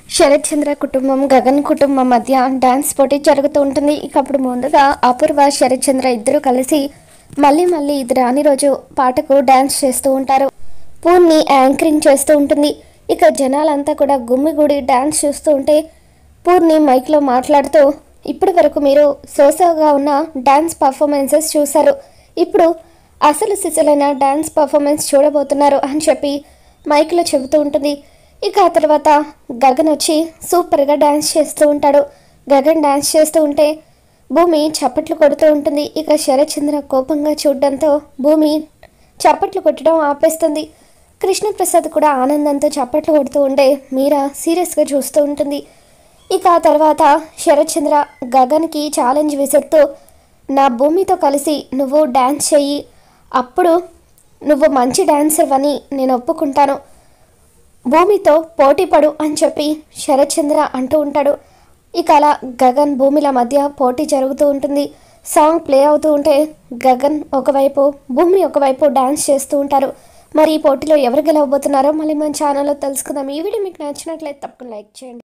శరత్ చంద్ర కుటుంబం గగన్ కుటుంబం మధ్య డాన్స్ పోటీ జరుగుతూ ఉంటుంది. ఇక అప్పుడు ముందుగా అపూర్వ శరత్ చంద్ర ఇద్దరు కలిసి మళ్ళీ ఇది రాని రోజు పాటకు డాన్స్ చేస్తూ ఉంటారు. పూర్ణి యాంకరింగ్ చేస్తూ ఉంటుంది. ఇక జనాలంతా కూడా గుమ్మిగూడి డాన్స్ చూస్తూ ఉంటే పూర్ణి మైక్లో మాట్లాడుతూ ఇప్పటి వరకు మీరు సోసాగా ఉన్న డాన్స్ పర్ఫార్మెన్సెస్ చూశారు, ఇప్పుడు అసలు సిసలైన డాన్స్ పర్ఫార్మెన్స్ చూడబోతున్నారు అని చెప్పి మైక్లో చెబుతూ ఉంటుంది. ఇక ఆ తర్వాత గగన్ వచ్చి సూపర్గా డ్యాన్స్ చేస్తూ ఉంటాడు. గగన్ డ్యాన్స్ చేస్తూ ఉంటే భూమి చప్పట్లు కొడుతూ ఉంటుంది. ఇక శరత్ చంద్ర కోపంగా చూడడంతో భూమి చప్పట్లు కొట్టడం ఆపేస్తుంది. కృష్ణప్రసాద్ కూడా ఆనందంతో చప్పట్లు కొడుతూ ఉంటే మీరా సీరియస్గా చూస్తూ ఉంటుంది. ఇక ఆ తర్వాత శరత్ చంద్ర గగన్కి ఛాలెంజ్ విసురుతూ నా భూమితో కలిసి నువ్వు డ్యాన్స్ చెయ్యి, అప్పుడు నువ్వు మంచి డ్యాన్సర్ అని నేను ఒప్పుకుంటాను, భూమితో పోటీ పడు అని చెప్పి శరత్ చంద్ర అంటూ ఉంటాడు. ఇక అలా గగన్ భూమిల మధ్య పోటీ జరుగుతూ ఉంటుంది. సాంగ్ ప్లే అవుతూ ఉంటే గగన్ ఒకవైపు భూమి ఒకవైపు డాన్స్ చేస్తూ ఉంటారు. మరి ఈ పోటీలో ఎవరు గెలవబోతున్నారో మళ్ళీ మన ఛానల్లో తెలుసుకుందాం. ఈ వీడియో మీకు నచ్చినట్లయితే తప్పకుండా లైక్ చేయండి.